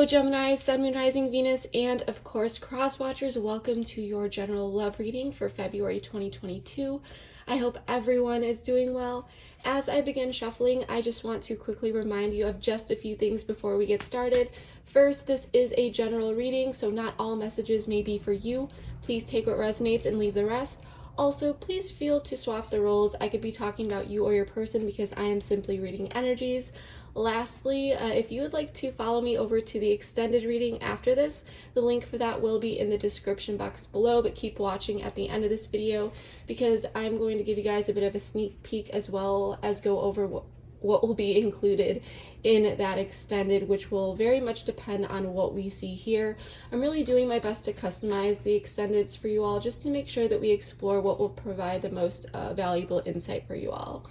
Gemini, Sun, Moon, Rising, Venus, and of course cross watchers, welcome to your general love reading for February 2022. I hope everyone is doing well. As I begin shuffling, I just want to quickly remind you of just a few things before we get started. First, this is a general reading, so not all messages may be for you. Please take what resonates and leave the rest. Also, please feel to swap the roles. I could be talking about you or your person because I am simply reading energies. Lastly, if you would like to follow me over to the extended reading after this, the link for that will be in the description box below, but keep watching at the end of this video because I'm going to give you guys a bit of a sneak peek as well as go over what will be included in that extended, which will very much depend on what we see here. I'm really doing my best to customize the extendeds for you all just to make sure that we explore what will provide the most valuable insight for you all.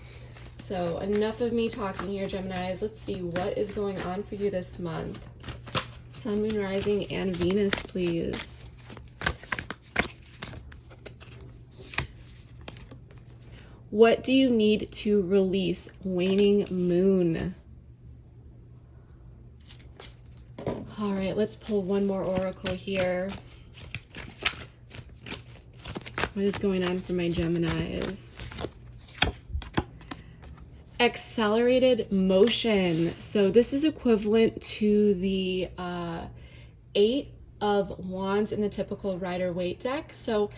So enough of me talking here, Geminis. Let's see what is going on for you this month. Sun, Moon, Rising, and Venus, please. What do you need to release? Waning Moon. All right, let's pull one more oracle here. What is going on for my Geminis? Accelerated motion. So this is equivalent to the 8 of Wands in the typical Rider-Waite deck. So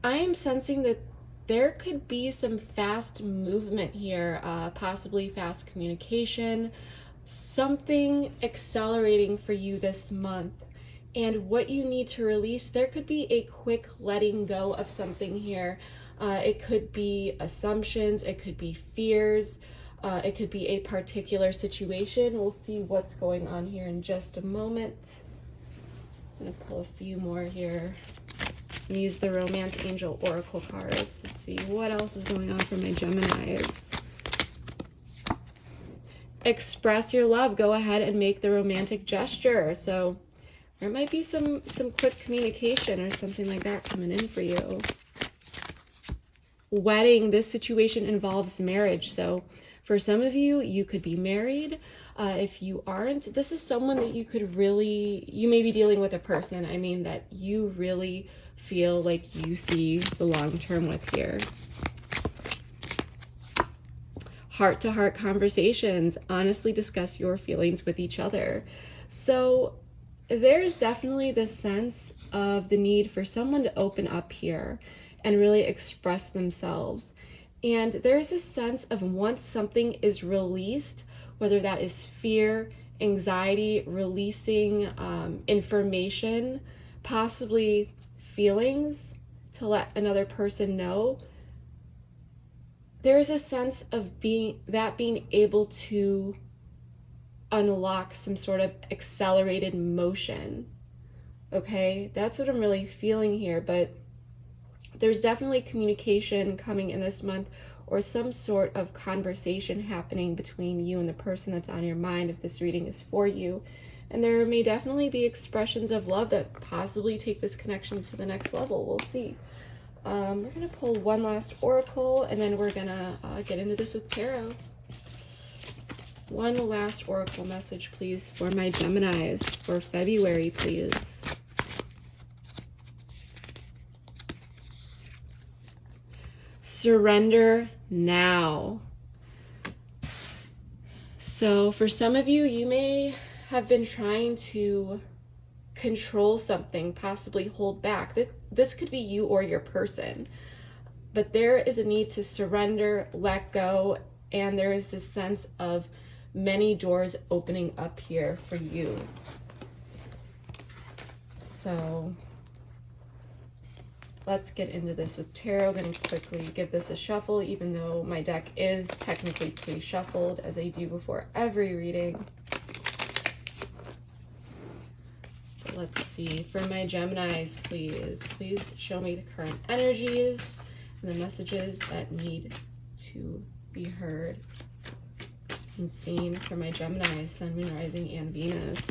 I am sensing that there could be some fast movement here, possibly fast communication, something accelerating for you this month. And what you need to release, there could be a quick letting go of something here. It could be assumptions, it could be fears, it could be a particular situation. We'll see what's going on here in just a moment. I'm gonna pull a few more here. Use the Romance Angel Oracle cards to see what else is going on for my Geminis. Express your love. Go ahead and make the romantic gesture. So there might be some quick communication or something like that coming in for you. Wedding. This situation involves marriage. So for some of you, you could be married. If you aren't, this is someone that you could really, you may be dealing with a person, I mean, that you really feel like you see the long term with here. Heart-to-heart conversations. Honestly discuss your feelings with each other. So there's definitely this sense of the need for someone to open up here and really express themselves. And there's a sense of once something is released, whether that is fear, anxiety, releasing information, possibly feelings to let another person know, there's a sense of being able to unlock some sort of accelerated motion. Okay, that's what I'm really feeling here, but there's definitely communication coming in this month or some sort of conversation happening between you and the person that's on your mind if this reading is for you. And there may definitely be expressions of love that possibly take this connection to the next level. We'll see. We're going to pull one last oracle and then we're going to get into this with tarot. One last oracle message, please, for my Geminis for February, please. Surrender now. So for some of you, you may have been trying to control something, possibly hold back. This could be you or your person, but there is a need to surrender, let go, and there is this sense of many doors opening up here for you. So let's get into this with tarot. I'm going to quickly give this a shuffle, even though my deck is technically pre-shuffled, as I do before every reading. But let's see. For my Geminis, please show me the current energies and the messages that need to be heard and seen for my Geminis, Sun, Moon, Rising, and Venus.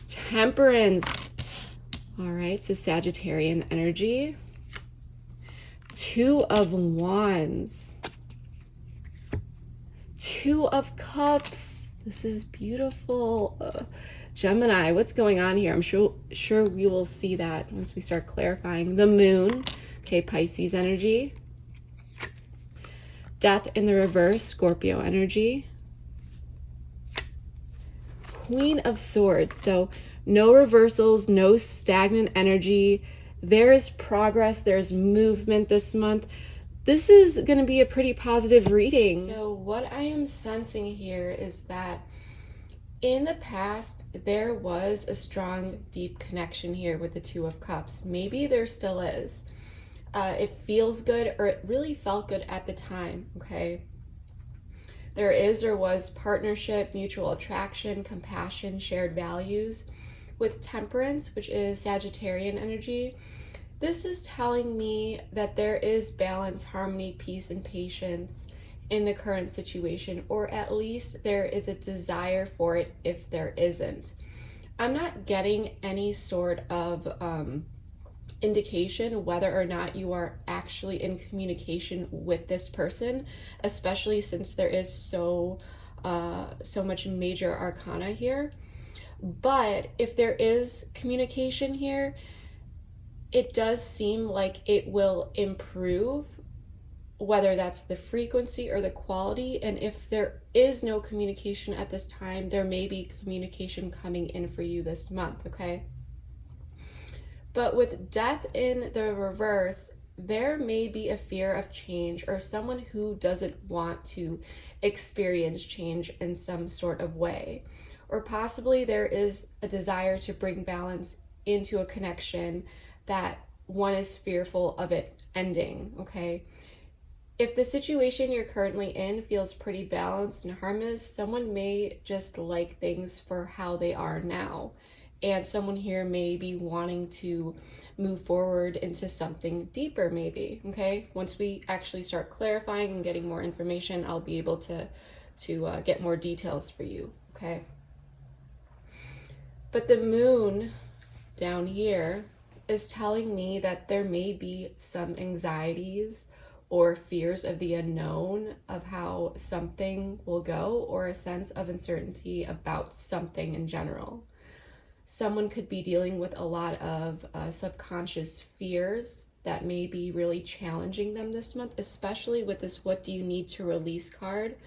Temperance. All right, so Sagittarian energy. 2 of Wands. Two of Cups. This is beautiful. Gemini, what's going on here? I'm sure we will see that once we start clarifying. The Moon, okay, Pisces energy. Death in the reverse, Scorpio energy. Queen of Swords, so no reversals, no stagnant energy. There is progress, there's movement this month. This is going to be a pretty positive reading. So what I am sensing here is that in the past, there was a strong, deep connection here with the Two of Cups. Maybe there still is. It feels good, or it really felt good at the time, okay? There is or was partnership, mutual attraction, compassion, shared values. With Temperance, which is Sagittarian energy, this is telling me that there is balance, harmony, peace, and patience in the current situation, or at least there is a desire for it if there isn't. I'm not getting any sort of indication whether or not you are actually in communication with this person, especially since there is so much major arcana here. But if there is communication here, it does seem like it will improve, whether that's the frequency or the quality. And if there is no communication at this time, there may be communication coming in for you this month, okay? But with Death in the reverse, there may be a fear of change, or someone who doesn't want to experience change in some sort of way. Or possibly there is a desire to bring balance into a connection that one is fearful of it ending, okay? If the situation you're currently in feels pretty balanced and harmonious, someone may just like things for how they are now. And someone here may be wanting to move forward into something deeper, maybe, okay? Once we actually start clarifying and getting more information, I'll be able to get more details for you, okay? But the Moon down here is telling me that there may be some anxieties or fears of the unknown, of how something will go, or a sense of uncertainty about something in general. Someone could be dealing with a lot of subconscious fears that may be really challenging them this month, especially with this "what do you need to release" card,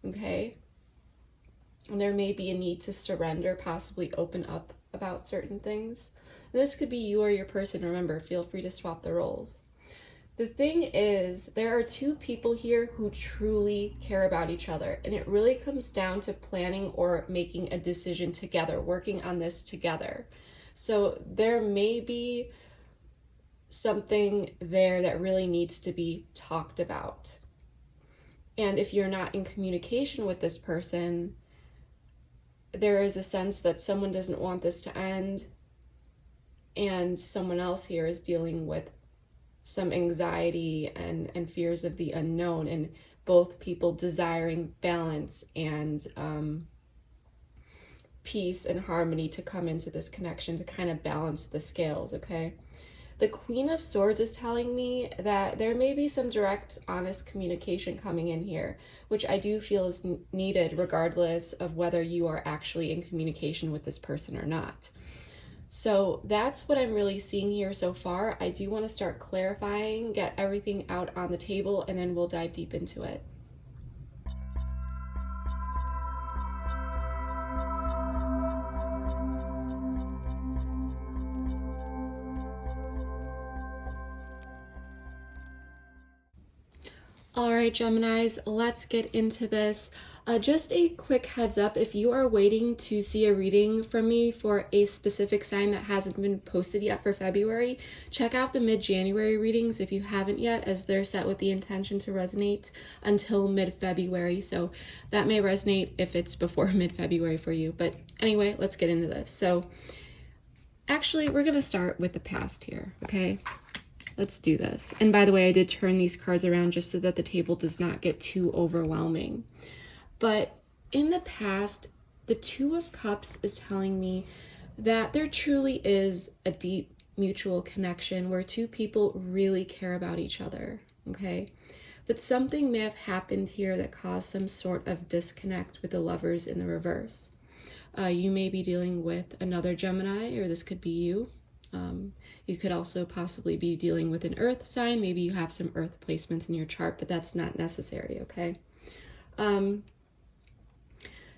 okay? And there may be a need to surrender, possibly open up about certain things. This could be you or your person. Remember, feel free to swap the roles. The thing is, there are two people here who truly care about each other, and it really comes down to planning or making a decision together, working on this together. So there may be something there that really needs to be talked about. And if you're not in communication with this person, there is a sense that someone doesn't want this to end, and someone else here is dealing with some anxiety and fears of the unknown, and both people desiring balance and peace and harmony to come into this connection to kind of balance the scales, okay? The Queen of Swords is telling me that there may be some direct, honest communication coming in here, which I do feel is needed regardless of whether you are actually in communication with this person or not. So that's what I'm really seeing here so far. I do want to start clarifying, get everything out on the table, and then we'll dive deep into it. All right, Geminis, let's get into this. Just a quick heads up, if you are waiting to see a reading from me for a specific sign that hasn't been posted yet for February, check out the mid-January readings if you haven't yet, as they're set with the intention to resonate until mid-February. So that may resonate if it's before mid-February for you. But anyway, let's get into this. So actually, we're going to start with the past here, okay? Let's do this. And by the way, I did turn these cards around just so that the table does not get too overwhelming. But in the past, the Two of Cups is telling me that there truly is a deep mutual connection where two people really care about each other, okay? but something may have happened here that caused some sort of disconnect with the Lovers in the reverse. You may be dealing with another Gemini, or this could be you. You could also possibly be dealing with an earth sign. Maybe you have some earth placements in your chart, but that's not necessary, okay?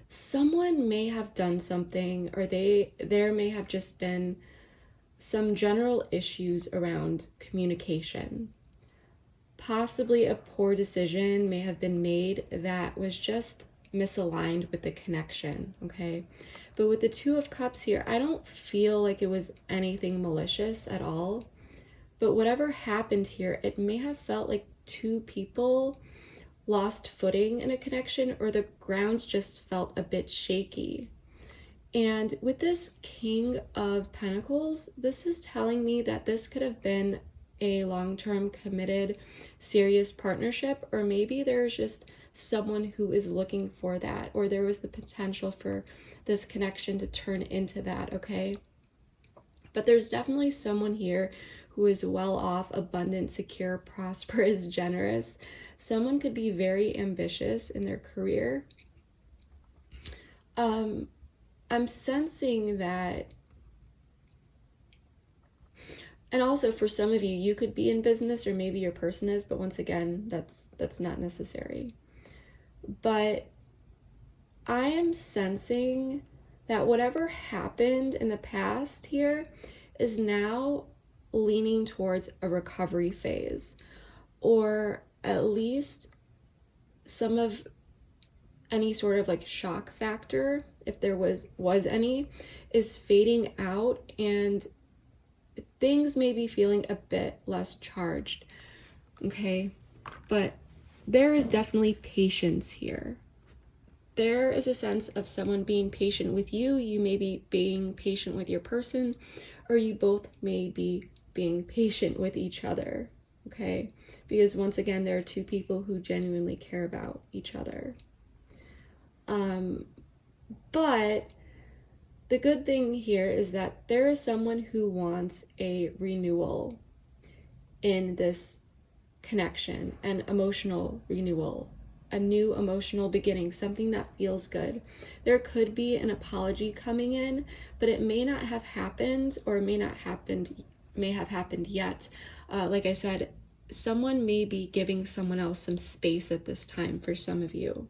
Someone may have done something, or there may have just been some general issues around communication. Possibly a poor decision may have been made that was just misaligned with the connection, okay? But with the Two of Cups here, I don't feel like it was anything malicious at all. But whatever happened here, it may have felt like two people lost footing in a connection, or the grounds just felt a bit shaky. And with this King of Pentacles, this is telling me that this could have been a long-term committed, serious partnership, or maybe there's just someone who is looking for that, or there was the potential for this connection to turn into that, okay? But there's definitely someone here who is well off, abundant, secure, prosperous, generous. Someone could be very ambitious in their career. I'm sensing that, and also for some of you, you could be in business, or maybe your person is, but once again, that's not necessary. But I am sensing that whatever happened in the past here is now leaning towards a recovery phase, or at least some of any sort of like shock factor, if there was any, is fading out, and things may be feeling a bit less charged, okay? But there is definitely patience here. There is a sense of someone being patient with you. You may be being patient with your person, or you both may be being patient with each other, okay? Because once again, there are two people who genuinely care about each other. But the good thing here is that there is someone who wants a renewal in this connection, an emotional renewal, a new emotional beginning, something that feels good. There could be an apology coming in, but it may not have happened, or may have happened yet. Like I said, someone may be giving someone else some space at this time for some of you.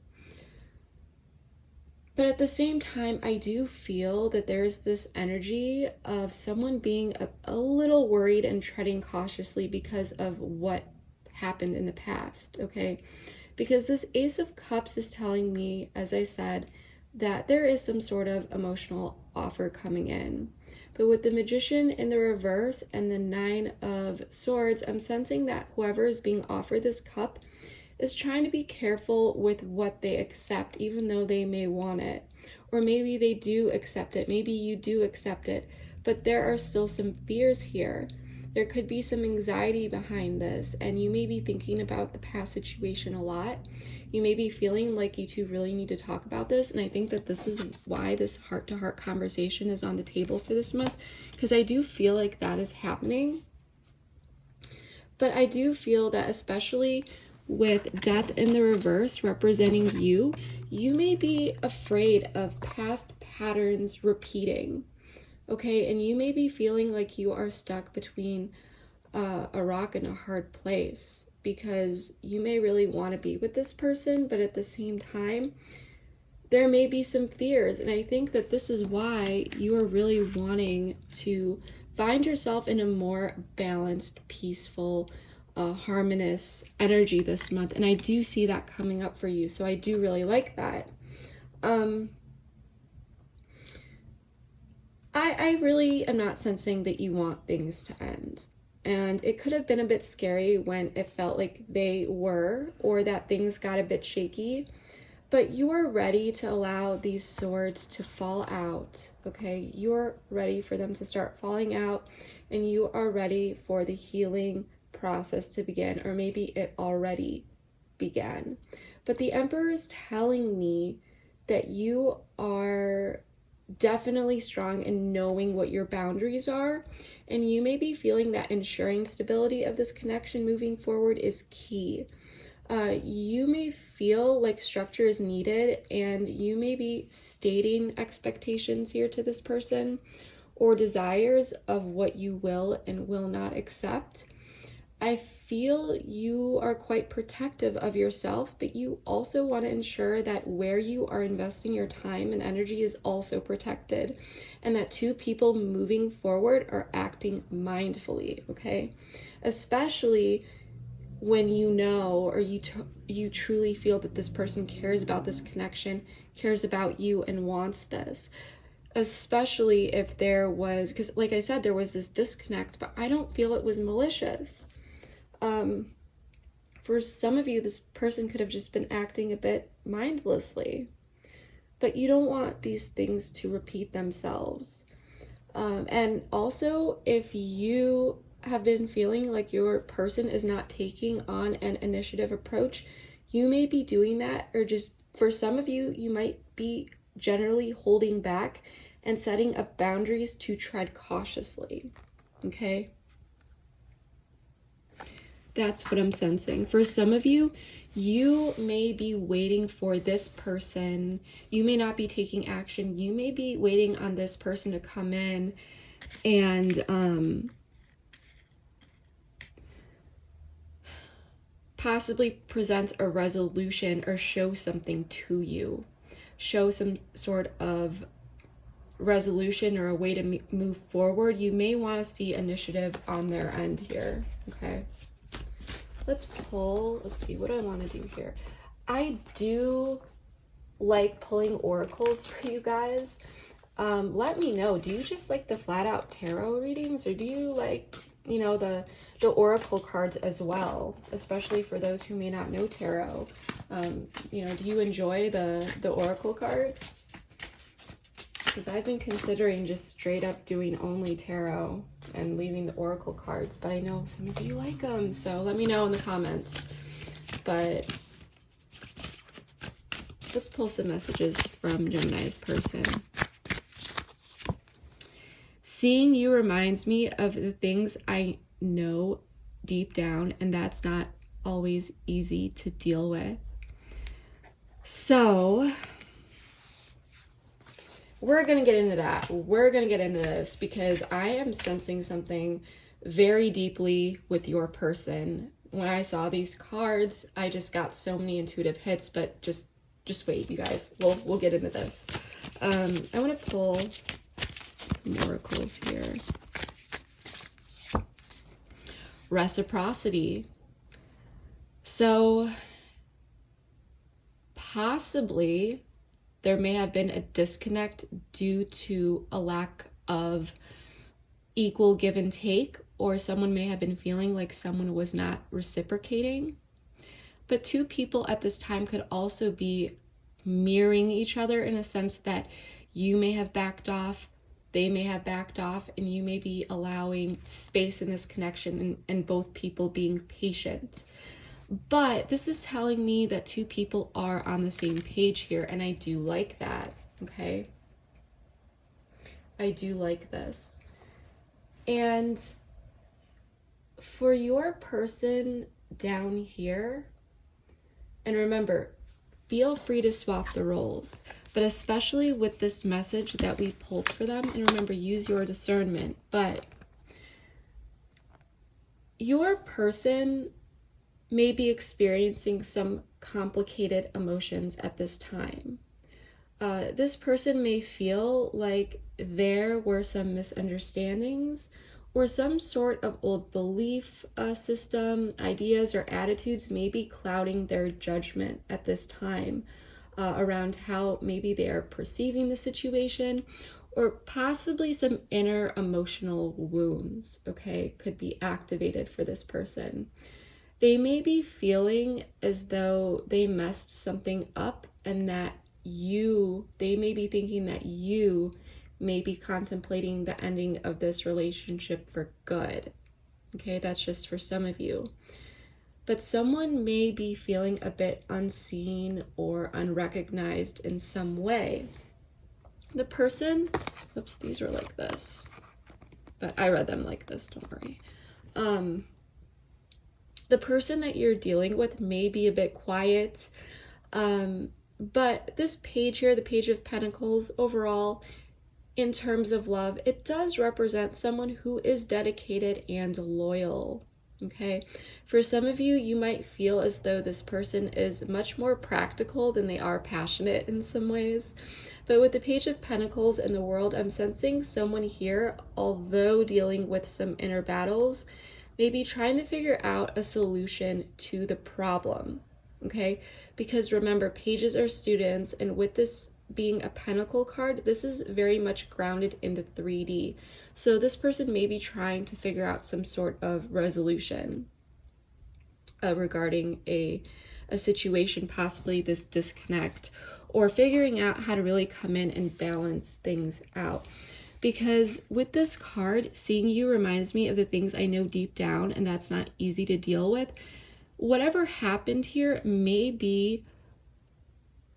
But at the same time, I do feel that there's this energy of someone being a little worried and treading cautiously because of what happened in the past, okay? Because this Ace of Cups is telling me, as I said, that there is some sort of emotional offer coming in. But with the Magician in the reverse and the Nine of Swords, I'm sensing that whoever is being offered this cup is trying to be careful with what they accept, even though they may want it. Or maybe they do accept it. Maybe you do accept it. But there are still some fears here. There could be some anxiety behind this, and you may be thinking about the past situation a lot. You may be feeling like you two really need to talk about this, and I think that this is why this heart-to-heart conversation is on the table for this month, because I do feel like that is happening. But I do feel that, especially with Death in the reverse representing you, you may be afraid of past patterns repeating, okay? And you may be feeling like you are stuck between a rock and a hard place, because you may really want to be with this person, but at the same time, there may be some fears. And I think that this is why you are really wanting to find yourself in a more balanced, peaceful, harmonious energy this month, and I do see that coming up for you, so I do really like that. I really am not sensing that you want things to end, and it could have been a bit scary when it felt like they were, or that things got a bit shaky, but you are ready to allow these swords to fall out, okay? You're ready for them to start falling out, and you are ready for the healing process to begin, or maybe it already began. But the Emperor is telling me that you are definitely strong in knowing what your boundaries are, and you may be feeling that ensuring stability of this connection moving forward is key. You may feel like structure is needed, and you may be stating expectations here to this person or desires of what you will and will not accept. I feel you are quite protective of yourself, but you also want to ensure that where you are investing your time and energy is also protected, and that two people moving forward are acting mindfully, okay? Especially when you know, or you truly feel that this person cares about this connection, cares about you, and wants this. Especially if there was, because like I said, there was this disconnect, but I don't feel it was malicious. For some of you, this person could have just been acting a bit mindlessly, but you don't want these things to repeat themselves. And also, if you have been feeling like your person is not taking on an initiative approach, you may be doing that, or just for some of you, you might be generally holding back and setting up boundaries to tread cautiously, okay? That's what I'm sensing. For some of you, you may be waiting for this person. You may not be taking action. You may be waiting on this person to come in and possibly present a resolution or show something to you. Show some sort of resolution or a way to move forward. You may want to see initiative on their end here, okay? Let's pull, let's see, what do I want to do here? I do like pulling oracles for you guys. Let me know, do you just like the flat out tarot readings, or do you like, you know, the oracle cards as well, especially for those who may not know tarot? You know, do you enjoy the oracle cards? Because I've been considering just straight up doing only tarot and leaving the oracle cards, but I know some of you like them, so let me know in the comments. But let's pull some messages from Gemini's person. Seeing you reminds me of the things I know deep down, and that's not always easy to deal with. So we're going to get into that. We're going to get into this because I am sensing something very deeply with your person. When I saw these cards, I just got so many intuitive hits, but just wait, you guys. We'll get into this. I want to pull some oracles here. Reciprocity. So possibly there may have been a disconnect due to a lack of equal give and take, or someone may have been feeling like someone was not reciprocating. But two people at this time could also be mirroring each other in a sense that you may have backed off, they may have backed off, and you may be allowing space in this connection and both people being patient. But this is telling me that two people are on the same page here, and I do like that, okay? I do like this. And for your person down here, and remember, feel free to swap the roles, but especially with this message that we pulled for them, and remember, use your discernment, but your person may be experiencing some complicated emotions at this time. This person may feel like there were some misunderstandings or some sort of old belief system, ideas, or attitudes may be clouding their judgment at this time around how maybe they are perceiving the situation, or possibly some inner emotional wounds, okay, could be activated for this person. They may be feeling as though they messed something up, and that they may be thinking that you may be contemplating the ending of this relationship for good. Okay, that's just for some of you. But someone may be feeling a bit unseen or unrecognized in some way. The person, oops, these are like this, but I read them like this, don't worry. The person that you're dealing with may be a bit quiet, but this page here, the Page of Pentacles, overall, in terms of love, it does represent someone who is dedicated and loyal. Okay, for some of you, you might feel as though this person is much more practical than they are passionate in some ways. But with the Page of Pentacles and the World, I'm sensing someone here, although dealing with some inner battles, maybe trying to figure out a solution to the problem. Okay, because remember, pages are students, and with this being a Pentacle card, this is very much grounded in the 3D. So this person may be trying to figure out some sort of resolution regarding a situation, possibly this disconnect, or figuring out how to really come in and balance things out. Because with this card, seeing you reminds me of the things I know deep down, and that's not easy to deal with. Whatever happened here may be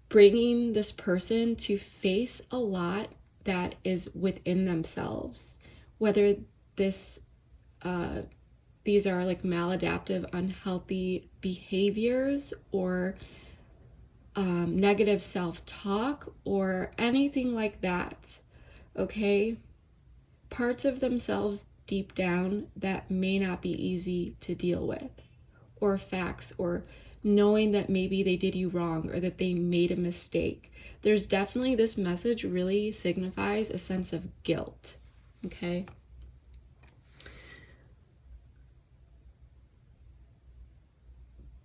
bringing this person to face a lot that is within themselves, whether these are like maladaptive, unhealthy behaviors, or negative self-talk, or anything like that. Okay, parts of themselves deep down that may not be easy to deal with, or facts, or knowing that maybe they did you wrong, or that they made a mistake. There's definitely, this message really signifies a sense of guilt. Okay,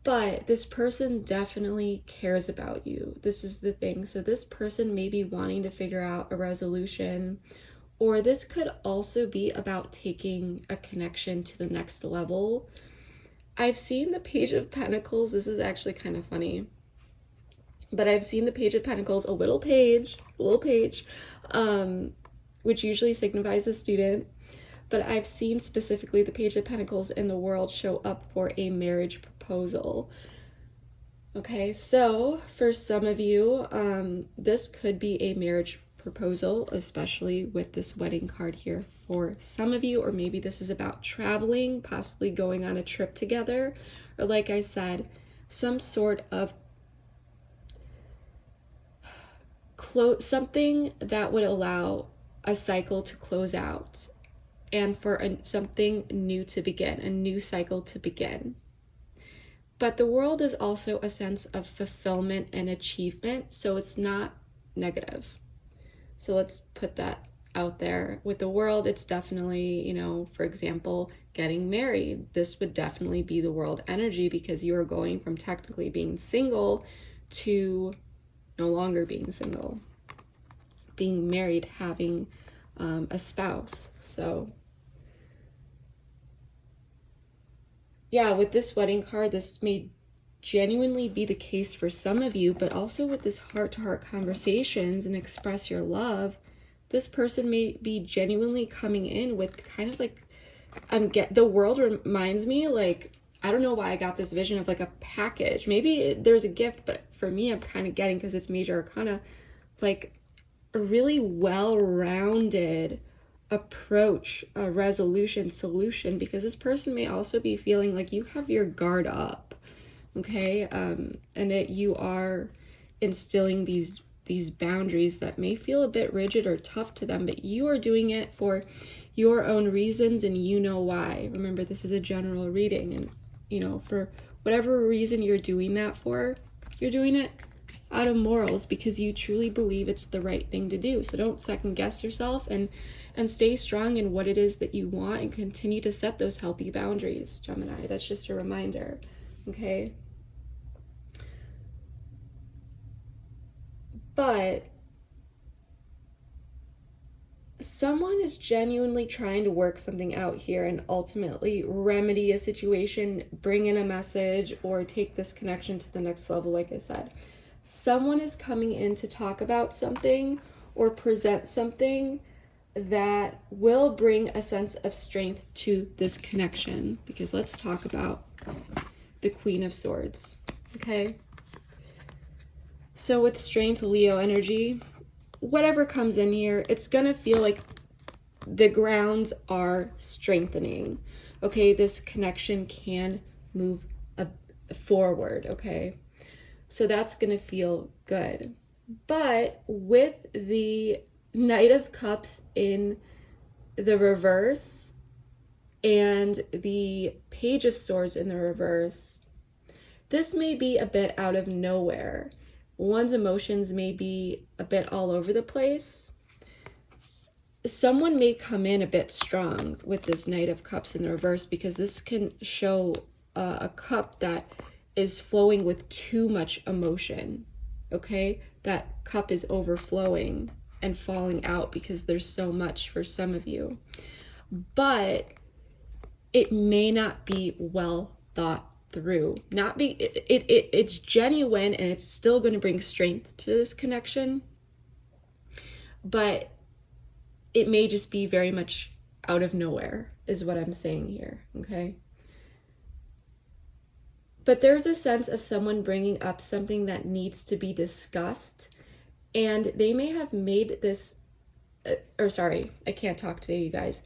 but this person definitely cares about you. This is the thing. So this person may be wanting to figure out a resolution, or this could also be about taking a connection to the next level. I've seen the Page of Pentacles. This is actually kind of funny, but I've seen the Page of Pentacles, a little page, which usually signifies a student, but I've seen specifically the Page of Pentacles in the World show up for a marriage proposal. Okay, so for some of you, this could be a marriage proposal, especially with this wedding card here for some of you, or maybe this is about traveling, possibly going on a trip together, or like I said, some sort of something that would allow a cycle to close out, and for something new to begin, a new cycle to begin. But the World is also a sense of fulfillment and achievement, so it's not negative. So let's put that out there. With the World, it's definitely, you know, for example, getting married. This would definitely be the World energy, because you are going from technically being single to no longer being single, being married, having a spouse. So yeah, with this wedding card, this may genuinely be the case for some of you, but also with this heart-to-heart conversations and express your love, this person may be genuinely coming in with kind of like, the World reminds me, like, I don't know why I got this vision of like a package. Maybe there's a gift, but for me, I'm kind of getting, because it's major arcana, like a really well-rounded approach, a resolution, solution, because this person may also be feeling like you have your guard up, okay, and that you are instilling these boundaries that may feel a bit rigid or tough to them, but you are doing it for your own reasons, and you know why. Remember, this is a general reading, and you know, for whatever reason you're doing that for, you're doing it out of morals, because you truly believe it's the right thing to do. So don't second guess yourself, and stay strong in what it is that you want, and continue to set those healthy boundaries, Gemini. That's just a reminder, okay? But someone is genuinely trying to work something out here and ultimately remedy a situation, bring in a message, or take this connection to the next level, like I said. Someone is coming in to talk about something or present something that will bring a sense of strength to this connection, because let's talk about the Queen of Swords, okay? So with strength, Leo energy, whatever comes in here, it's gonna feel like the grounds are strengthening, okay? This connection can move forward, okay? So that's going to feel good. But with the Knight of Cups in the reverse and the Page of Swords in the reverse, this may be a bit out of nowhere. One's emotions may be a bit all over the place. Someone may come in a bit strong with this Knight of Cups in the reverse, because this can show a cup that is flowing with too much emotion, okay? That cup is overflowing and falling out because there's so much for some of you. But it may not be well thought through. It's genuine, and it's still going to bring strength to this connection, but it may just be very much out of nowhere, is what I'm saying here, okay? But there's a sense of someone bringing up something that needs to be discussed, and they may have made this, sorry, I can't talk today, you guys.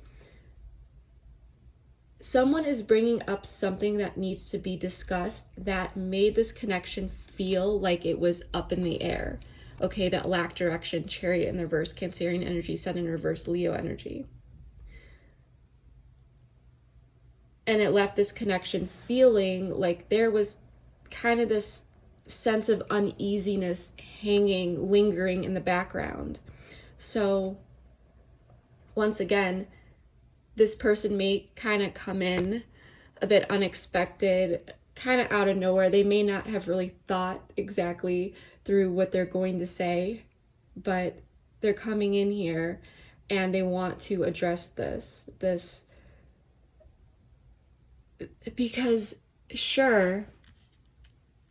Someone is bringing up something that needs to be discussed that made this connection feel like it was up in the air. Okay, that lacked direction, Chariot in the reverse, Cancerian energy, Sun in reverse, Leo energy. And it left this connection feeling like there was kind of this sense of uneasiness hanging, lingering in the background. So, once again, this person may kind of come in a bit unexpected, kind of out of nowhere. They may not have really thought exactly through what they're going to say, but they're coming in here and they want to address this because sure,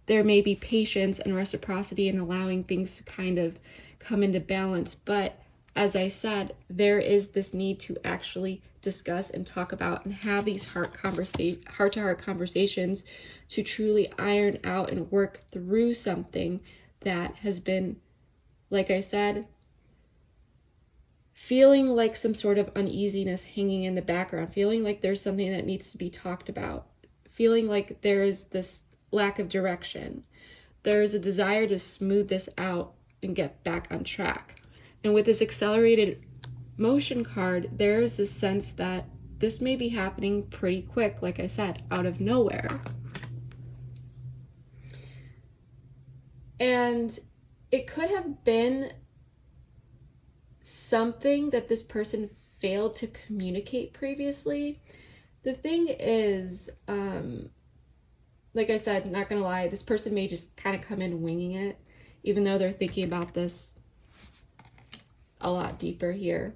there may be patience and reciprocity and allowing things to kind of come into balance, but as I said, there is this need to actually discuss and talk about and have these heart-to-heart conversations to truly iron out and work through something that has been, like I said, feeling like some sort of uneasiness hanging in the background, feeling like there's something that needs to be talked about, feeling like there's this lack of direction. There's a desire to smooth this out and get back on track. And with this accelerated motion card, there is this sense that this may be happening pretty quick, like I said, out of nowhere. And it could have been something that this person failed to communicate previously. The thing is, like I said, not gonna lie, this person may just kind of come in winging it, even though they're thinking about this a lot deeper here,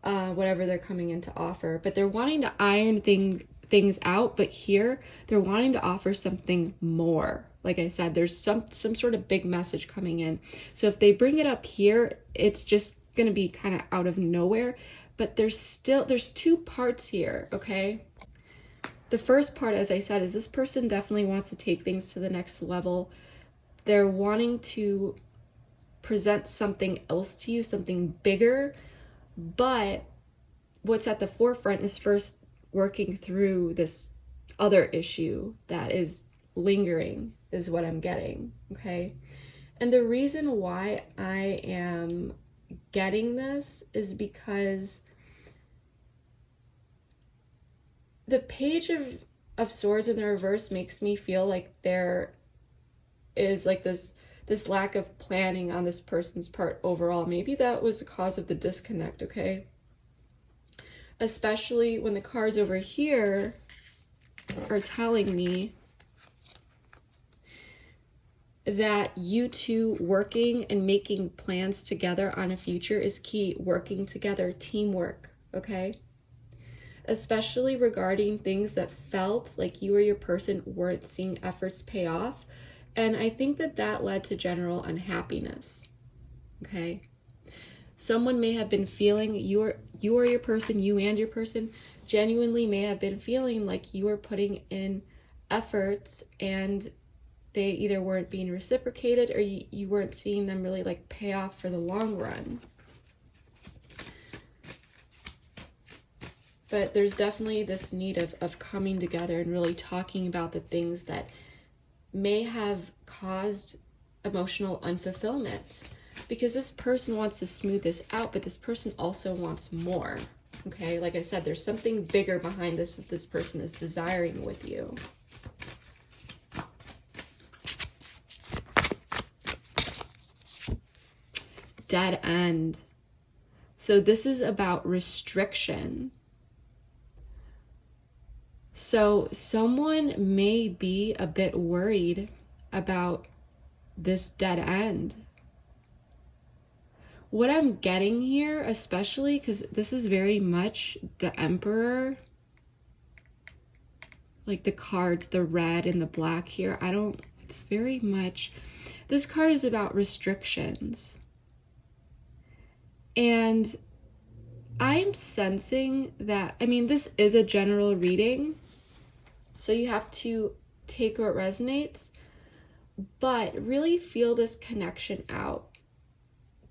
whatever they're coming in to offer. But they're wanting to iron things out, but here they're wanting to offer something more. Like I said, there's some sort of big message coming in. So if they bring it up here, it's just going to be kind of out of nowhere. But there's two parts here, okay? The first part, as I said, is this person definitely wants to take things to the next level. They're wanting to present something else to you, something bigger, but what's at the forefront is first working through this other issue that is lingering, is what I'm getting, okay? And the reason why I am getting this is because the Page of Swords in the reverse makes me feel like there is like this lack of planning on this person's part overall. Maybe that was the cause of the disconnect, okay? Especially when the cards over here are telling me that you two working and making plans together on a future is key. Working together, teamwork, okay? Especially regarding things that felt like you or your person weren't seeing efforts pay off. And I think that led to general unhappiness, okay? Someone may have been feeling, you and your person genuinely may have been feeling like you were putting in efforts and they either weren't being reciprocated or you weren't seeing them really like pay off for the long run. But there's definitely this need of coming together and really talking about the things that may have caused emotional unfulfillment, because this person wants to smooth this out, but this person also wants more. Okay, like I said, there's something bigger behind this that this person is desiring with you. Dead end. So this is about restriction. So someone may be a bit worried about this dead end. What I'm getting here, especially because this is very much the Emperor, like the cards, the red and the black here. It's very much, this card is about restrictions. And I'm sensing that, I mean, this is a general reading, so you have to take what resonates, but really feel this connection out.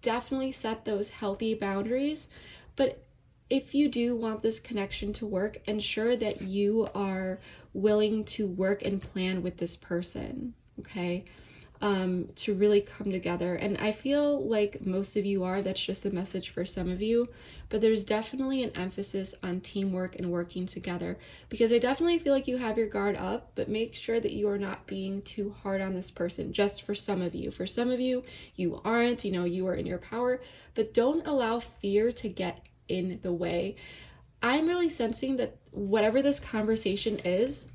Definitely set those healthy boundaries, but if you do want this connection to work, ensure that you are willing to work and plan with this person, okay? To really come together. And I feel like most of you are, that's just a message for some of you, but there's definitely an emphasis on teamwork and working together, because I definitely feel like you have your guard up, but make sure that you are not being too hard on this person. Just for some of you, you aren't, you are in your power, but don't allow fear to get in the way. I'm really sensing that whatever this conversation is,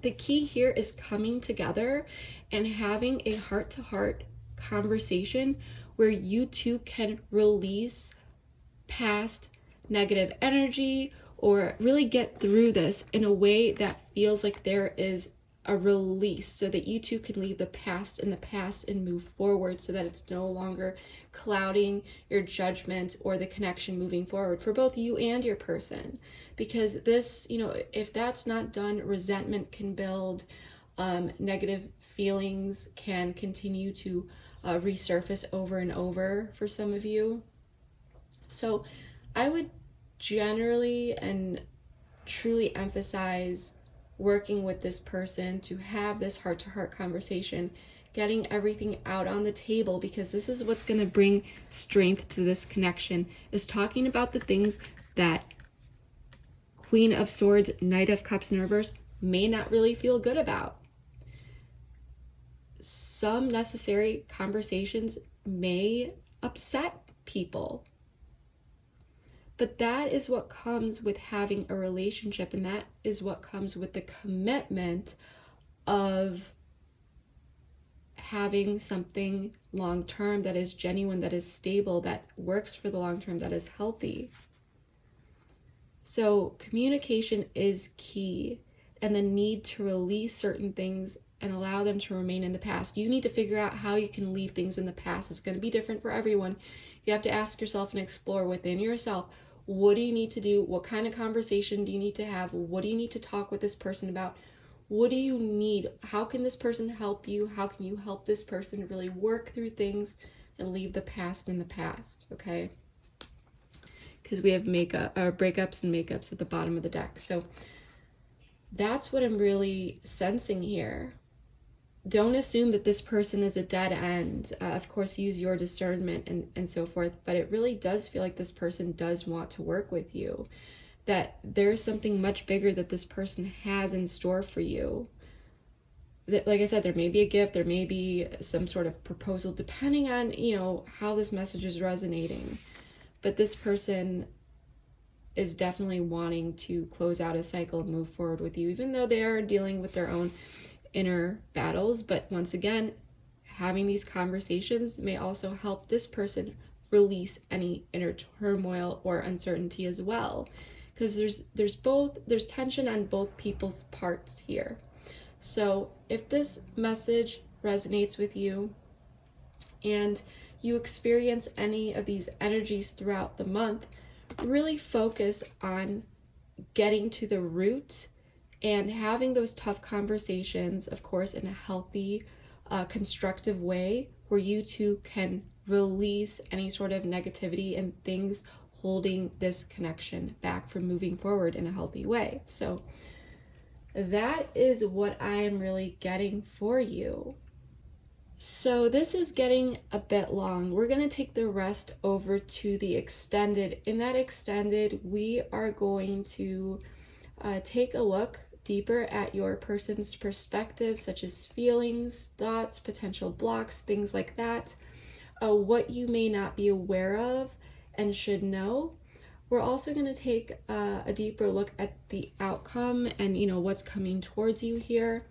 the key here is coming together and having a heart-to-heart conversation where you two can release past negative energy, or really get through this in a way that feels like there is a release, so that you two can leave the past in the past and move forward, so that it's no longer clouding your judgment or the connection moving forward for both you and your person. Because this, if that's not done, resentment can build, negative feelings can continue to resurface over and over for some of you. So I would generally and truly emphasize working with this person to have this heart-to-heart conversation, getting everything out on the table, because this is what's going to bring strength to this connection, is talking about the things that Queen of Swords, Knight of Cups in reverse may not really feel good about. Some necessary conversations may upset people, but that is what comes with having a relationship, and that is what comes with the commitment of having something long-term that is genuine, that is stable, that works for the long-term, that is healthy. So communication is key, and the need to release certain things and allow them to remain in the past. You need to figure out how you can leave things in the past. It's going to be different for everyone. You have to ask yourself and explore within yourself, what do you need to do? What kind of conversation do you need to have? What do you need to talk with this person about? What do you need? How can this person help you? How can you help this person really work through things and leave the past in the past, okay? Because we have breakups and makeups at the bottom of the deck. So that's what I'm really sensing here. Don't assume that this person is a dead end. Of course, use your discernment and so forth, but it really does feel like this person does want to work with you, that there's something much bigger that this person has in store for you. Like I said, there may be a gift, there may be some sort of proposal, depending on, how this message is resonating. But this person is definitely wanting to close out a cycle and move forward with you, even though they are dealing with their own inner battles. But once again, having these conversations may also help this person release any inner turmoil or uncertainty as well, because there's tension on both people's parts here. So if this message resonates with you and you experience any of these energies throughout the month, really focus on getting to the root and having those tough conversations, of course, in a healthy, constructive way, where you two can release any sort of negativity and things holding this connection back from moving forward in a healthy way. So that is what I am really getting for you. So this is getting a bit long. We're going to take the rest over to the extended. In that extended, we are going to take a look deeper at your person's perspective, such as feelings, thoughts, potential blocks, things like that, what you may not be aware of and should know. We're also going to take a deeper look at the outcome and, what's coming towards you here.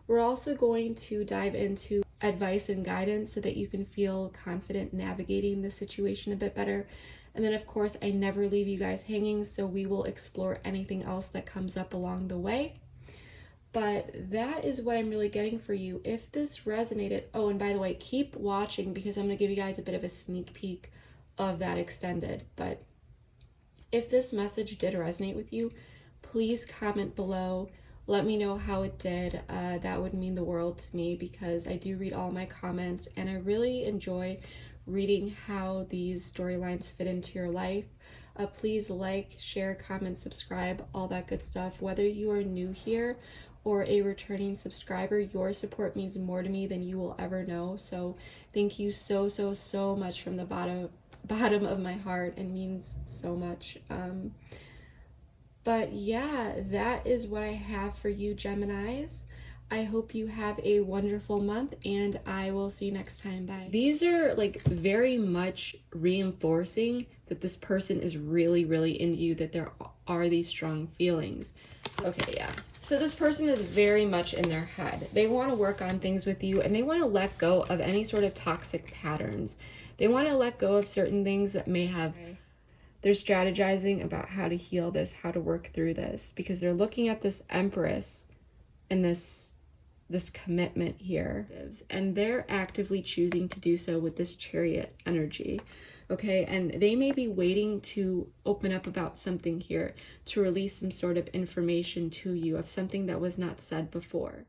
We're also going to dive into advice and guidance so that you can feel confident navigating the situation a bit better. And then, of course, I never leave you guys hanging, so we will explore anything else that comes up along the way. But that is what I'm really getting for you. If this resonated, oh, and by the way, keep watching because I'm going to give you guys a bit of a sneak peek of that extended. But if this message did resonate with you, please comment below. Let me know how it did. That would mean the world to me because I do read all my comments and I really enjoy reading how these storylines fit into your life. Please like, share, comment, subscribe, all that good stuff. Whether you are new here or a returning subscriber, your support means more to me than you will ever know. So thank you so much from the bottom of my heart. It means so much. But yeah, that is what I have for you, Geminis. I hope you have a wonderful month and I will see you next time. Bye. These are like very much reinforcing that this person is really into you, that there are these strong feelings. Okay, yeah. So this person is very much in their head. They want to work on things with you and they want to let go of any sort of toxic patterns. They want to let go of certain things that may have... They're strategizing about how to heal this, how to work through this, because they're looking at this Empress and this commitment here, and they're actively choosing to do so with this Chariot energy. Okay, and they may be waiting to open up about something here, to release some sort of information to you of something that was not said before.